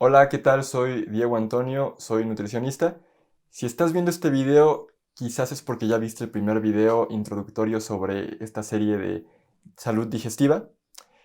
Hola, ¿qué tal? Soy Diego Antonio, soy nutricionista. Si estás viendo este video, quizás es porque ya viste el primer video introductorio sobre esta serie de salud digestiva.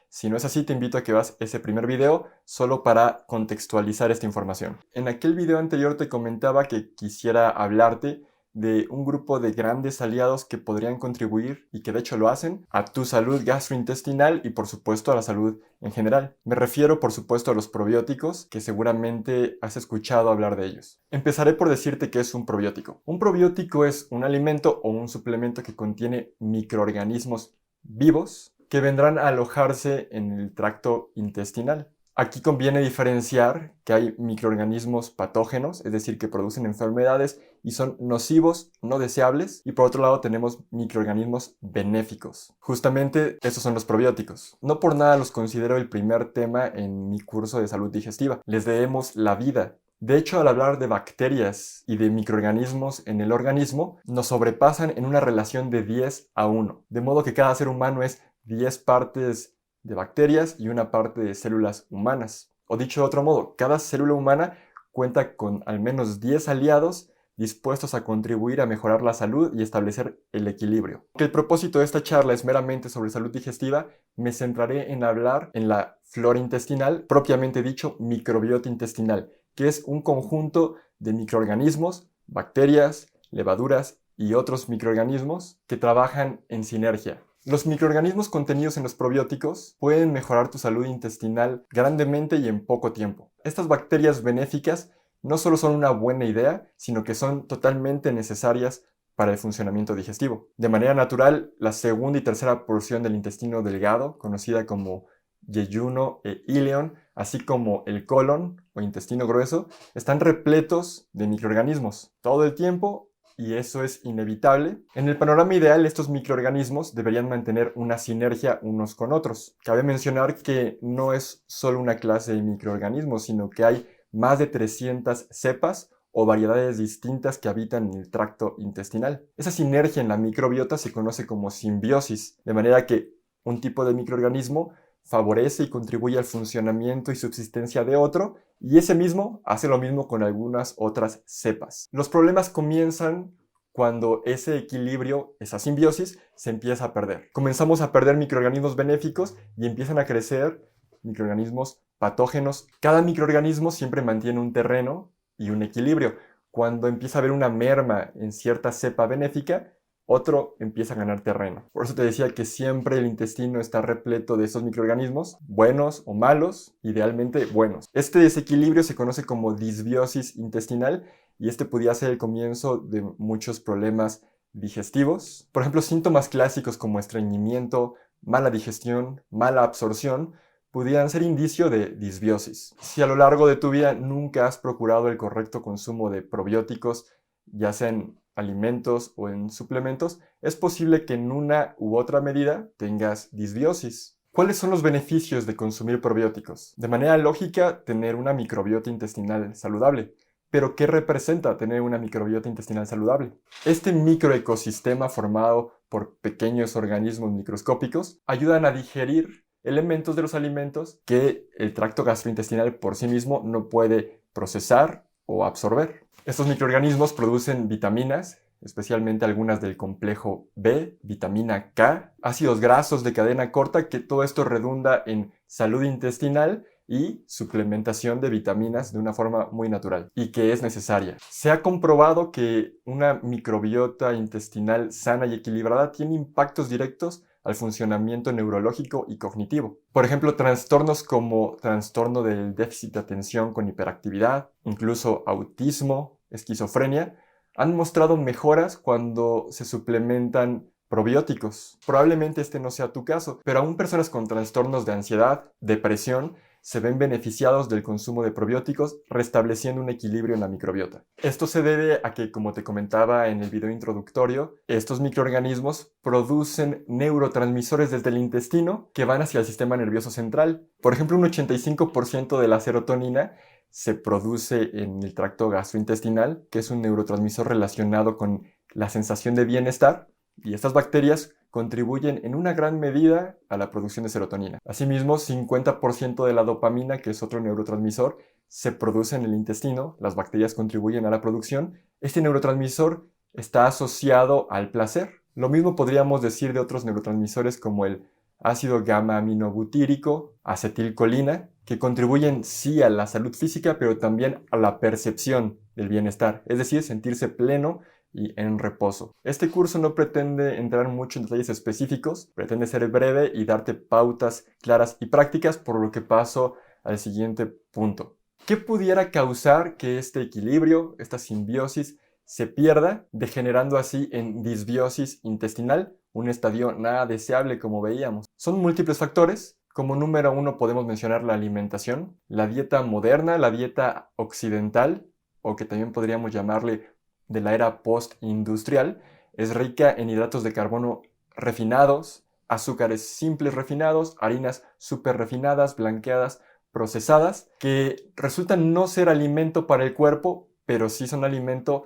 Si no es así, te invito a que veas ese primer video solo para contextualizar esta información. En aquel video anterior te comentaba que quisiera hablarte de un grupo de grandes aliados que podrían contribuir, y que de hecho lo hacen, a tu salud gastrointestinal y por supuesto a la salud en general. Me refiero por supuesto a los probióticos, que seguramente has escuchado hablar de ellos. Empezaré por decirte qué es un probiótico. Un probiótico es un alimento o un suplemento que contiene microorganismos vivos que vendrán a alojarse en el tracto intestinal. Aquí conviene diferenciar que hay microorganismos patógenos, es decir, que producen enfermedades y son nocivos, no deseables, y por otro lado tenemos microorganismos benéficos. Justamente esos son los probióticos. No por nada los considero el primer tema en mi curso de salud digestiva. Les debemos la vida. De hecho, al hablar de bacterias y de microorganismos en el organismo, nos sobrepasan en una relación de 10:1, de modo que cada ser humano es 10 partes de bacterias y una parte de células humanas. O dicho de otro modo, cada célula humana cuenta con al menos 10 aliados dispuestos a contribuir a mejorar la salud y establecer el equilibrio. Aunque el propósito de esta charla es meramente sobre salud digestiva, me centraré en hablar en la flora intestinal, propiamente dicho microbiota intestinal, que es un conjunto de microorganismos, bacterias, levaduras y otros microorganismos que trabajan en sinergia. Los microorganismos contenidos en los probióticos pueden mejorar tu salud intestinal grandemente y en poco tiempo. Estas bacterias benéficas no solo son una buena idea, sino que son totalmente necesarias para el funcionamiento digestivo. De manera natural, la segunda y tercera porción del intestino delgado, conocida como yeyuno e ileón, así como el colon o intestino grueso, están repletos de microorganismos todo el tiempo, y eso es inevitable. En el panorama ideal, estos microorganismos deberían mantener una sinergia unos con otros. Cabe mencionar que no es solo una clase de microorganismos, sino que hay más de 300 cepas o variedades distintas que habitan en el tracto intestinal. Esa sinergia en la microbiota se conoce como simbiosis, de manera que un tipo de microorganismo favorece y contribuye al funcionamiento y subsistencia de otro, y ese mismo hace lo mismo con algunas otras cepas. Los problemas comienzan cuando ese equilibrio, esa simbiosis, se empieza a perder. Comenzamos a perder microorganismos benéficos y empiezan a crecer microorganismos patógenos. Cada microorganismo siempre mantiene un terreno y un equilibrio. Cuando empieza a haber una merma en cierta cepa benéfica, otro empieza a ganar terreno. Por eso te decía que siempre el intestino está repleto de esos microorganismos, buenos o malos, idealmente buenos. Este desequilibrio se conoce como disbiosis intestinal, y este podría ser el comienzo de muchos problemas digestivos. Por ejemplo, síntomas clásicos como estreñimiento, mala digestión, mala absorción, pudieran ser indicio de disbiosis. Si a lo largo de tu vida nunca has procurado el correcto consumo de probióticos, ya sea en alimentos o en suplementos, es posible que en una u otra medida tengas disbiosis. ¿Cuáles son los beneficios de consumir probióticos? De manera lógica, tener una microbiota intestinal saludable. ¿Pero qué representa tener una microbiota intestinal saludable? Este microecosistema formado por pequeños organismos microscópicos ayudan a digerir elementos de los alimentos que el tracto gastrointestinal por sí mismo no puede procesar o absorber. Estos microorganismos producen vitaminas, especialmente algunas del complejo B, vitamina K, ácidos grasos de cadena corta, que todo esto redunda en salud intestinal y suplementación de vitaminas de una forma muy natural y que es necesaria. Se ha comprobado que una microbiota intestinal sana y equilibrada tiene impactos directos al funcionamiento neurológico y cognitivo. Por ejemplo, trastornos como trastorno del déficit de atención con hiperactividad, incluso autismo, esquizofrenia, han mostrado mejoras cuando se suplementan probióticos. Probablemente este no sea tu caso, pero aún personas con trastornos de ansiedad, depresión, se ven beneficiados del consumo de probióticos, restableciendo un equilibrio en la microbiota. Esto se debe a que, como te comentaba en el video introductorio, estos microorganismos producen neurotransmisores desde el intestino que van hacia el sistema nervioso central. Por ejemplo, un 85% de la serotonina se produce en el tracto gastrointestinal, que es un neurotransmisor relacionado con la sensación de bienestar, y estas bacterias contribuyen en una gran medida a la producción de serotonina. Asimismo, 50% de la dopamina, que es otro neurotransmisor, se produce en el intestino, las bacterias contribuyen a la producción, este neurotransmisor está asociado al placer. Lo mismo podríamos decir de otros neurotransmisores como el ácido gamma-aminobutírico, acetilcolina, que contribuyen sí a la salud física, pero también a la percepción del bienestar, es decir, sentirse pleno y en reposo. Este curso no pretende entrar mucho en detalles específicos, pretende ser breve y darte pautas claras y prácticas, por lo que paso al siguiente punto. ¿Qué pudiera causar que este equilibrio, esta simbiosis, se pierda, degenerando así en disbiosis intestinal, un estadio nada deseable como veíamos? Son múltiples factores. Como número uno podemos mencionar la alimentación, la dieta moderna, la dieta occidental, o que también podríamos llamarle de la era postindustrial, es rica en hidratos de carbono refinados, azúcares simples refinados, harinas súper refinadas, blanqueadas, procesadas, que resultan no ser alimento para el cuerpo, pero sí son alimento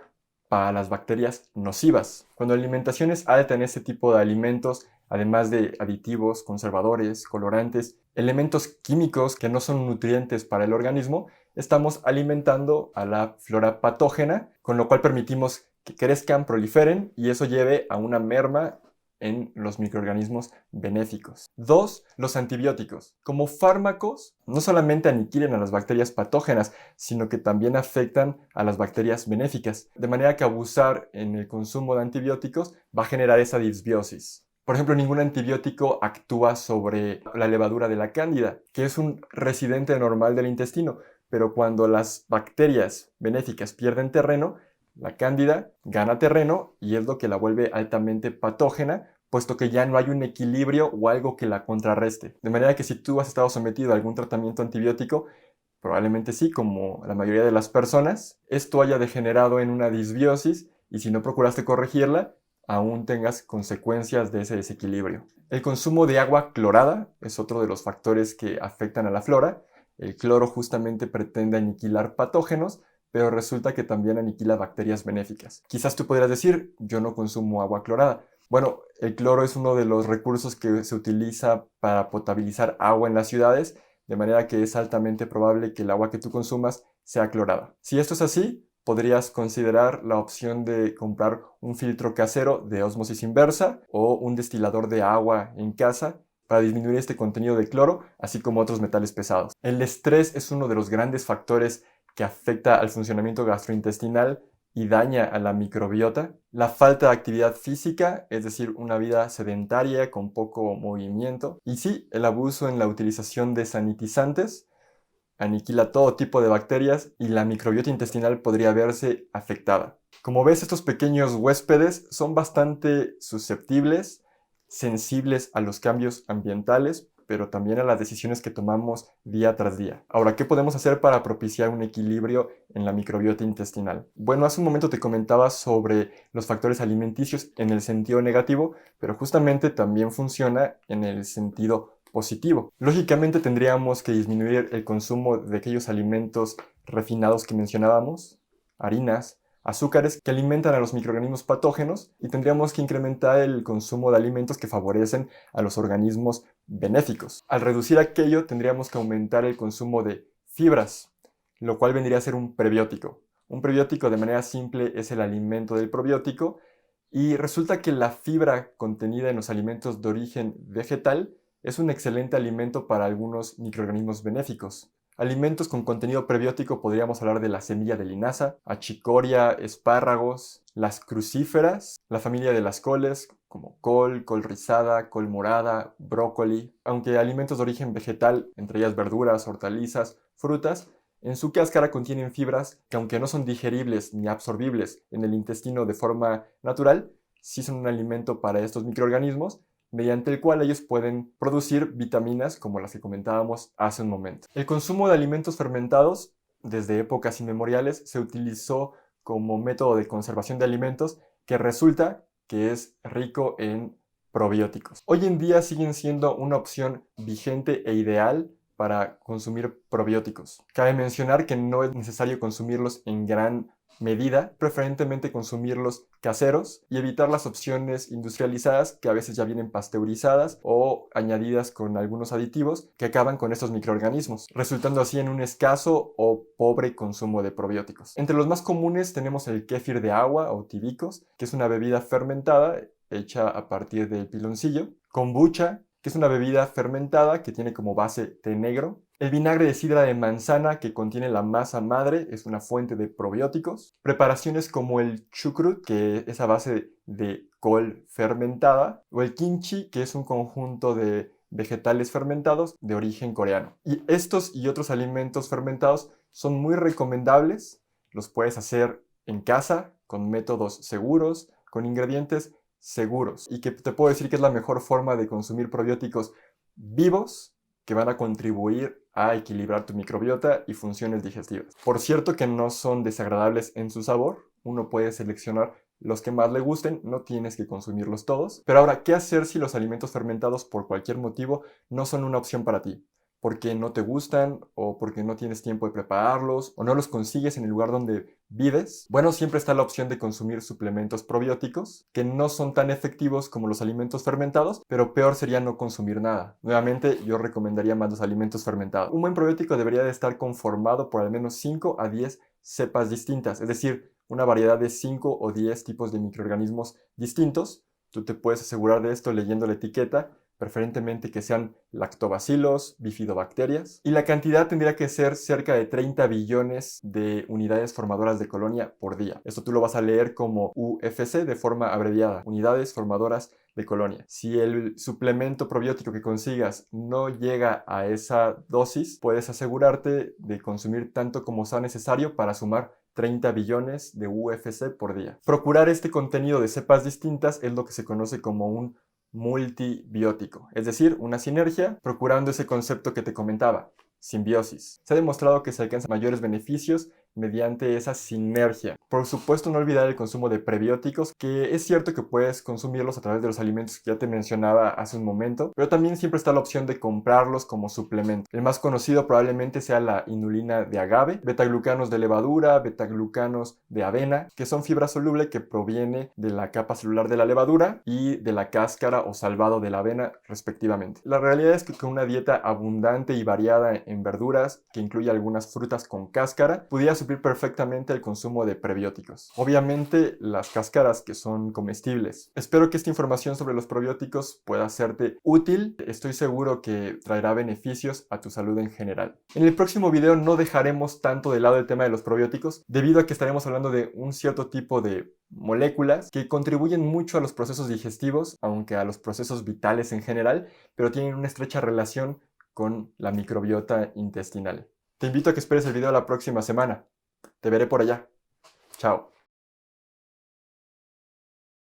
para las bacterias nocivas. Cuando la alimentación es alta en este tipo de alimentos, además de aditivos, conservadores, colorantes, elementos químicos que no son nutrientes para el organismo, estamos alimentando a la flora patógena, con lo cual permitimos que crezcan, proliferen y eso lleve a una merma en los microorganismos benéficos. 2. Los antibióticos. Como fármacos, no solamente aniquilan a las bacterias patógenas, sino que también afectan a las bacterias benéficas, de manera que abusar en el consumo de antibióticos va a generar esa disbiosis. Por ejemplo, ningún antibiótico actúa sobre la levadura de la cándida, que es un residente normal del intestino, pero cuando las bacterias benéficas pierden terreno, la cándida gana terreno y es lo que la vuelve altamente patógena, puesto que ya no hay un equilibrio o algo que la contrarreste. De manera que si tú has estado sometido a algún tratamiento antibiótico, probablemente sí, como la mayoría de las personas, esto haya degenerado en una disbiosis y si no procuraste corregirla, aún tengas consecuencias de ese desequilibrio. El consumo de agua clorada es otro de los factores que afectan a la flora. El cloro justamente pretende aniquilar patógenos, pero resulta que también aniquila bacterias benéficas. Quizás tú podrías decir, yo no consumo agua clorada. Bueno, el cloro es uno de los recursos que se utiliza para potabilizar agua en las ciudades, de manera que es altamente probable que el agua que tú consumas sea clorada. Si esto es así, podrías considerar la opción de comprar un filtro casero de ósmosis inversa o un destilador de agua en casa para disminuir este contenido de cloro, así como otros metales pesados. El estrés es uno de los grandes factores que afecta al funcionamiento gastrointestinal y daña a la microbiota. La falta de actividad física, es decir, una vida sedentaria con poco movimiento. Y sí, el abuso en la utilización de sanitizantes aniquila todo tipo de bacterias y la microbiota intestinal podría verse afectada. Como ves, estos pequeños huéspedes son bastante susceptibles, sensibles a los cambios ambientales, pero también a las decisiones que tomamos día tras día. Ahora, ¿qué podemos hacer para propiciar un equilibrio en la microbiota intestinal? Bueno, hace un momento te comentaba sobre los factores alimenticios en el sentido negativo, pero justamente también funciona en el sentido positivo. Lógicamente tendríamos que disminuir el consumo de aquellos alimentos refinados que mencionábamos, harinas, azúcares que alimentan a los microorganismos patógenos y tendríamos que incrementar el consumo de alimentos que favorecen a los organismos benéficos. Al reducir aquello tendríamos que aumentar el consumo de fibras, lo cual vendría a ser un prebiótico. Un prebiótico de manera simple es el alimento del probiótico y resulta que la fibra contenida en los alimentos de origen vegetal es un excelente alimento para algunos microorganismos benéficos. Alimentos con contenido prebiótico podríamos hablar de la semilla de linaza, achicoria, espárragos, las crucíferas, la familia de las coles como col, col rizada, col morada, brócoli. Aunque alimentos de origen vegetal, entre ellas verduras, hortalizas, frutas, en su cáscara contienen fibras que aunque no son digeribles ni absorbibles en el intestino de forma natural, sí son un alimento para estos microorganismos mediante el cual ellos pueden producir vitaminas como las que comentábamos hace un momento. El consumo de alimentos fermentados desde épocas inmemoriales se utilizó como método de conservación de alimentos que resulta que es rico en probióticos. Hoy en día siguen siendo una opción vigente e ideal para consumir probióticos. Cabe mencionar que no es necesario consumirlos en gran medida, preferentemente consumirlos caseros y evitar las opciones industrializadas que a veces ya vienen pasteurizadas o añadidas con algunos aditivos que acaban con estos microorganismos, resultando así en un escaso o pobre consumo de probióticos. Entre los más comunes tenemos el kéfir de agua o tibicos, que es una bebida fermentada hecha a partir del piloncillo, kombucha, que es una bebida fermentada que tiene como base té negro. El vinagre de sidra de manzana, que contiene la masa madre, es una fuente de probióticos. Preparaciones como el chucrut, que es a base de col fermentada. O el kimchi, que es un conjunto de vegetales fermentados de origen coreano. Y estos y otros alimentos fermentados son muy recomendables. Los puedes hacer en casa, con métodos seguros, con ingredientes seguros. Y que te puedo decir que es la mejor forma de consumir probióticos vivos que van a contribuir a equilibrar tu microbiota y funciones digestivas. Por cierto que no son desagradables en su sabor, uno puede seleccionar los que más le gusten, no tienes que consumirlos todos. Pero ahora, ¿qué hacer si los alimentos fermentados por cualquier motivo no son una opción para ti? Porque no te gustan o porque no tienes tiempo de prepararlos o no los consigues en el lugar donde vives. Bueno, siempre está la opción de consumir suplementos probióticos que no son tan efectivos como los alimentos fermentados, pero peor sería no consumir nada. Nuevamente, yo recomendaría más los alimentos fermentados. Un buen probiótico debería de estar conformado por al menos 5 a 10 cepas distintas, es decir, una variedad de 5 o 10 tipos de microorganismos distintos. Tú te puedes asegurar de esto leyendo la etiqueta, preferentemente que sean lactobacilos, bifidobacterias, y la cantidad tendría que ser cerca de 30 billones de unidades formadoras de colonia por día. Esto tú lo vas a leer como UFC de forma abreviada, unidades formadoras de colonia. Si el suplemento probiótico que consigas no llega a esa dosis, puedes asegurarte de consumir tanto como sea necesario para sumar 30 billones de UFC por día. Procurar este contenido de cepas distintas es lo que se conoce como un multibiótico, es decir, una sinergia procurando ese concepto que te comentaba, simbiosis. Se ha demostrado que se alcanzan mayores beneficios mediante esa sinergia. Por supuesto, no olvidar el consumo de prebióticos, que es cierto que puedes consumirlos a través de los alimentos que ya te mencionaba hace un momento, pero también siempre está la opción de comprarlos como suplemento. El más conocido probablemente sea la inulina de agave, betaglucanos de levadura, betaglucanos de avena, que son fibra soluble que proviene de la capa celular de la levadura y de la cáscara o salvado de la avena, respectivamente. La realidad es que con una dieta abundante y variada en verduras, que incluye algunas frutas con cáscara, pudiera suplir perfectamente el consumo de prebióticos. Obviamente las cáscaras que son comestibles. Espero que esta información sobre los probióticos pueda serte útil. Estoy seguro que traerá beneficios a tu salud en general. En el próximo video no dejaremos tanto de lado el tema de los probióticos, debido a que estaremos hablando de un cierto tipo de moléculas que contribuyen mucho a los procesos digestivos, aunque a los procesos vitales en general, pero tienen una estrecha relación con la microbiota intestinal. Te invito a que esperes el video la próxima semana. Te veré por allá. Chao.